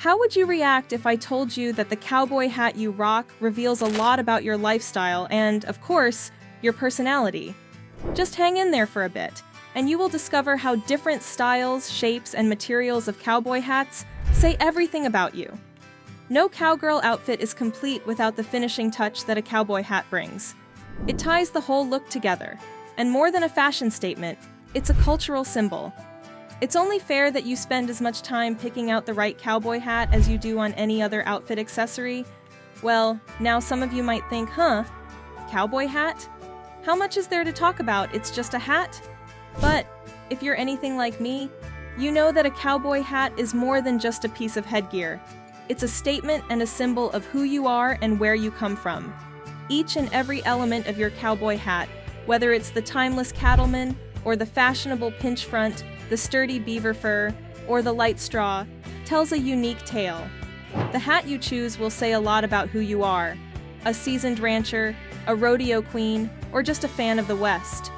How would you react if I told you that the cowboy hat you rock reveals a lot about your lifestyle and, of course, your personality? Just hang in there for a bit, and you will discover how different styles, shapes, and materials of cowboy hats say everything about you. No cowgirl outfit is complete without the finishing touch that a cowboy hat brings. It ties the whole look together, and more than a fashion statement, it's a cultural symbol. It's only fair that you spend as much time picking out the right cowboy hat as you do on any other outfit accessory. Well, now some of you might think, cowboy hat? How much is there to talk about? It's just a hat? But if you're anything like me, you know that a cowboy hat is more than just a piece of headgear. It's a statement and a symbol of who you are and where you come from. Each and every element of your cowboy hat, whether it's the timeless Cattleman, or the fashionable pinch front, the sturdy beaver fur, or the light straw, tells a unique tale. The hat you choose will say a lot about who you are: a seasoned rancher, a rodeo queen, or just a fan of the West.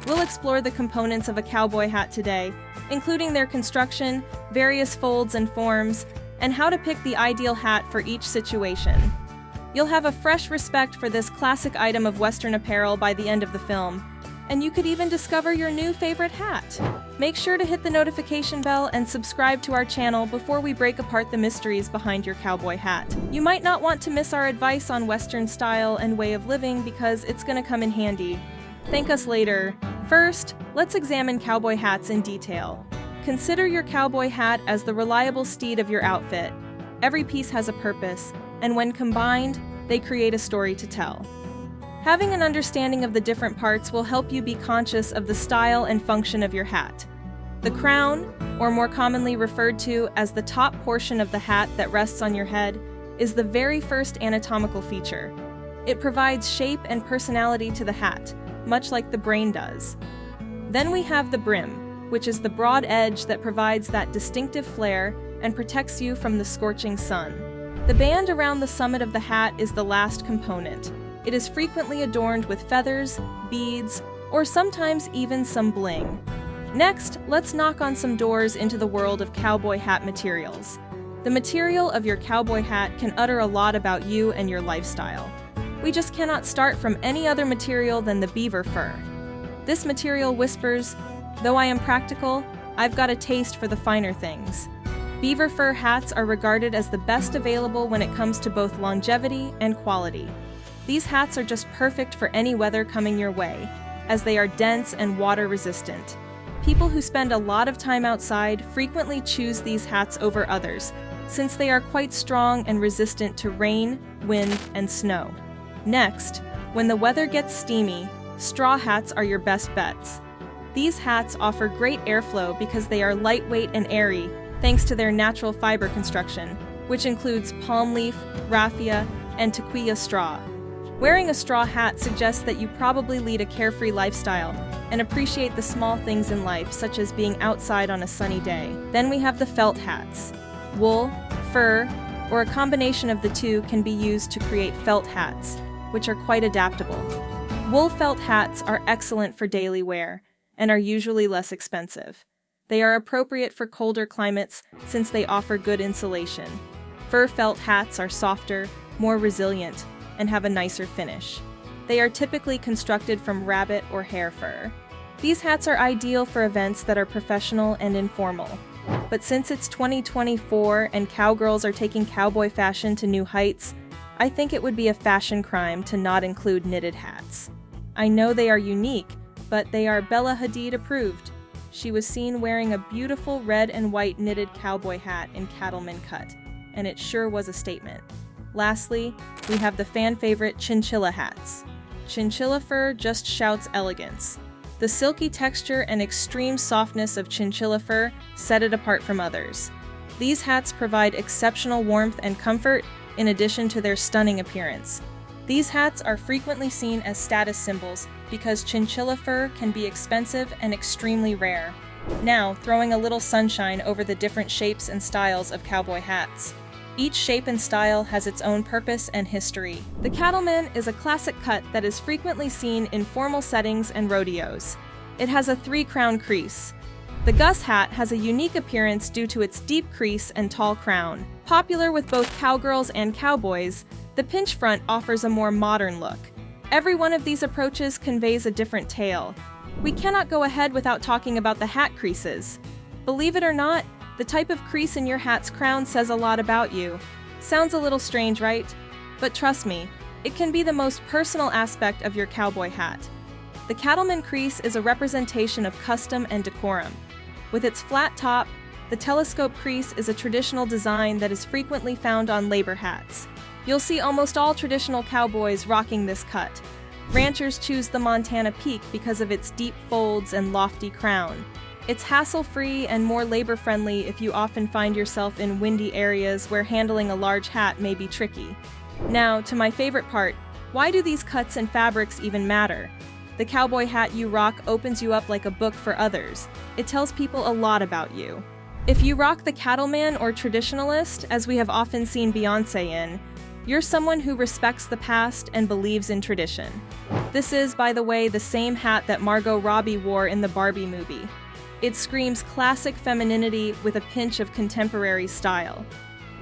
We'll explore the components of a cowboy hat today, including their construction, various folds and forms, and how to pick the ideal hat for each situation. You'll have a fresh respect for this classic item of Western apparel by the end of the film, and you could even discover your new favorite hat. Make sure to hit the notification bell and subscribe to our channel before we break apart the mysteries behind your cowboy hat. You might not want to miss our advice on Western style and way of living because it's gonna come in handy. Thank us later. First, let's examine cowboy hats in detail. Consider your cowboy hat as the reliable steed of your outfit. Every piece has a purpose, and when combined, they create a story to tell. Having an understanding of the different parts will help you be conscious of the style and function of your hat. The crown, or more commonly referred to as the top portion of the hat that rests on your head, is the very first anatomical feature. It provides shape and personality to the hat, much like the brain does. Then we have the brim, which is the broad edge that provides that distinctive flair and protects you from the scorching sun. The band around the summit of the hat is the last component. It is frequently adorned with feathers, beads, or sometimes even some bling. Next, let's knock on some doors into the world of cowboy hat materials. The material of your cowboy hat can utter a lot about you and your lifestyle. We just cannot start from any other material than the beaver fur. This material whispers, "Though I am practical, I've got a taste for the finer things." Beaver fur hats are regarded as the best available when it comes to both longevity and quality. These hats are just perfect for any weather coming your way, as they are dense and water-resistant. People who spend a lot of time outside frequently choose these hats over others, since they are quite strong and resistant to rain, wind, and snow. Next, when the weather gets steamy, straw hats are your best bets. These hats offer great airflow because they are lightweight and airy, thanks to their natural fiber construction, which includes palm leaf, raffia, and tequila straw. Wearing a straw hat suggests that you probably lead a carefree lifestyle and appreciate the small things in life, such as being outside on a sunny day. Then we have the felt hats. Wool, fur, or a combination of the two can be used to create felt hats, which are quite adaptable. Wool felt hats are excellent for daily wear and are usually less expensive. They are appropriate for colder climates since they offer good insulation. Fur felt hats are softer, more resilient, and have a nicer finish. They are typically constructed from rabbit or hare fur. These hats are ideal for events that are professional and informal. But since it's 2024 and cowgirls are taking cowboy fashion to new heights, I think it would be a fashion crime to not include knitted hats. I know they are unique, but they are Bella Hadid approved. She was seen wearing a beautiful red and white knitted cowboy hat in Cattleman cut, and it sure was a statement. Lastly, we have the fan favorite chinchilla hats. Chinchilla fur just shouts elegance. The silky texture and extreme softness of chinchilla fur set it apart from others. These hats provide exceptional warmth and comfort in addition to their stunning appearance. These hats are frequently seen as status symbols because chinchilla fur can be expensive and extremely rare. Now, throwing a little sunshine over the different shapes and styles of cowboy hats. Each shape and style has its own purpose and history. The Cattleman is a classic cut that is frequently seen in formal settings and rodeos. It has a 3-crown crease. The Gus hat has a unique appearance due to its deep crease and tall crown. Popular with both cowgirls and cowboys, the pinch front offers a more modern look. Every one of these approaches conveys a different tale. We cannot go ahead without talking about the hat creases. Believe it or not, the type of crease in your hat's crown says a lot about you. Sounds a little strange, right? But trust me, it can be the most personal aspect of your cowboy hat. The Cattleman crease is a representation of custom and decorum. With its flat top, the telescope crease is a traditional design that is frequently found on labor hats. You'll see almost all traditional cowboys rocking this cut. Ranchers choose the Montana peak because of its deep folds and lofty crown. It's hassle-free and more labor-friendly if you often find yourself in windy areas where handling a large hat may be tricky. Now, to my favorite part, why do these cuts and fabrics even matter? The cowboy hat you rock opens you up like a book for others. It tells people a lot about you. If you rock the Cattleman or traditionalist, as we have often seen Beyoncé in, you're someone who respects the past and believes in tradition. This is, by the way, the same hat that Margot Robbie wore in the Barbie movie. It screams classic femininity with a pinch of contemporary style.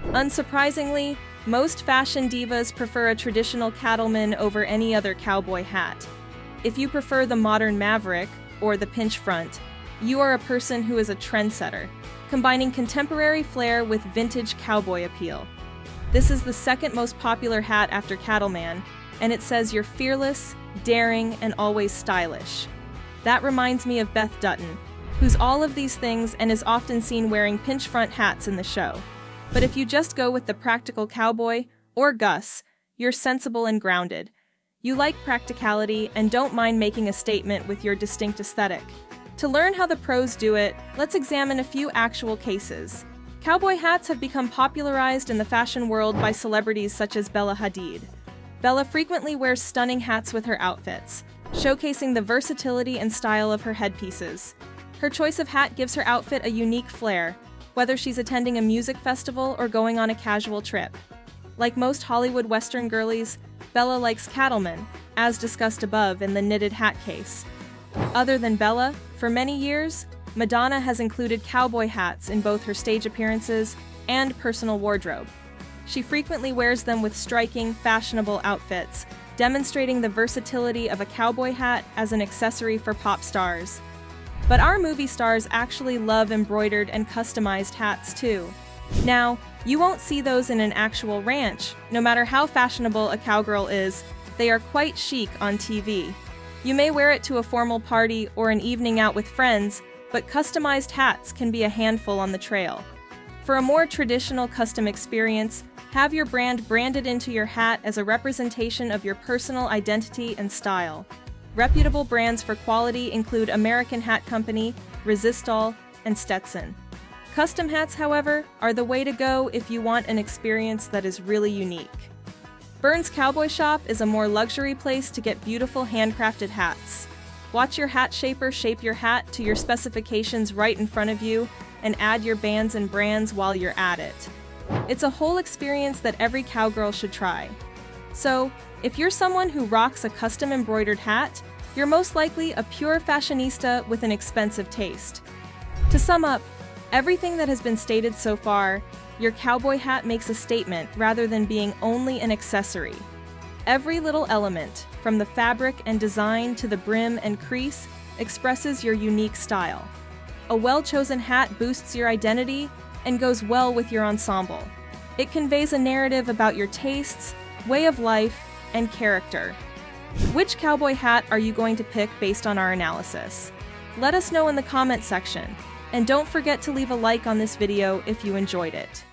Unsurprisingly, most fashion divas prefer a traditional Cattleman over any other cowboy hat. If you prefer the modern maverick, or the pinch front, you are a person who is a trendsetter, combining contemporary flair with vintage cowboy appeal. This is the second most popular hat after Cattleman, and it says you're fearless, daring, and always stylish. That reminds me of Beth Dutton, who's all of these things and is often seen wearing pinch front hats in the show. But if you just go with the practical cowboy, or Gus, you're sensible and grounded. You like practicality and don't mind making a statement with your distinct aesthetic. To learn how the pros do it, let's examine a few actual cases. Cowboy hats have become popularized in the fashion world by celebrities such as Bella Hadid. Bella frequently wears stunning hats with her outfits, showcasing the versatility and style of her headpieces. Her choice of hat gives her outfit a unique flair, whether she's attending a music festival or going on a casual trip. Like most Hollywood Western girlies, Bella likes Cattleman, as discussed above in the knitted hat case. Other than Bella, for many years, Madonna has included cowboy hats in both her stage appearances and personal wardrobe. She frequently wears them with striking, fashionable outfits, demonstrating the versatility of a cowboy hat as an accessory for pop stars. But our movie stars actually love embroidered and customized hats too. Now, you won't see those in an actual ranch. No matter how fashionable a cowgirl is, they are quite chic on TV. You may wear it to a formal party or an evening out with friends, but customized hats can be a handful on the trail. For a more traditional custom experience, have your brand branded into your hat as a representation of your personal identity and style. Reputable brands for quality include American Hat Company, Resistol, and Stetson. Custom hats, however, are the way to go if you want an experience that is really unique. Burns Cowboy Shop is a more luxury place to get beautiful handcrafted hats. Watch your hat shaper shape your hat to your specifications right in front of you and add your bands and brands while you're at it. It's a whole experience that every cowgirl should try. So, if you're someone who rocks a custom embroidered hat, you're most likely a pure fashionista with an expensive taste. To sum up, everything that has been stated so far, your cowboy hat makes a statement rather than being only an accessory. Every little element, from the fabric and design to the brim and crease, expresses your unique style. A well-chosen hat boosts your identity and goes well with your ensemble. It conveys a narrative about your tastes, way of life, and character. Which cowboy hat are you going to pick based on our analysis? Let us know in the comment section. And don't forget to leave a like on this video if you enjoyed it.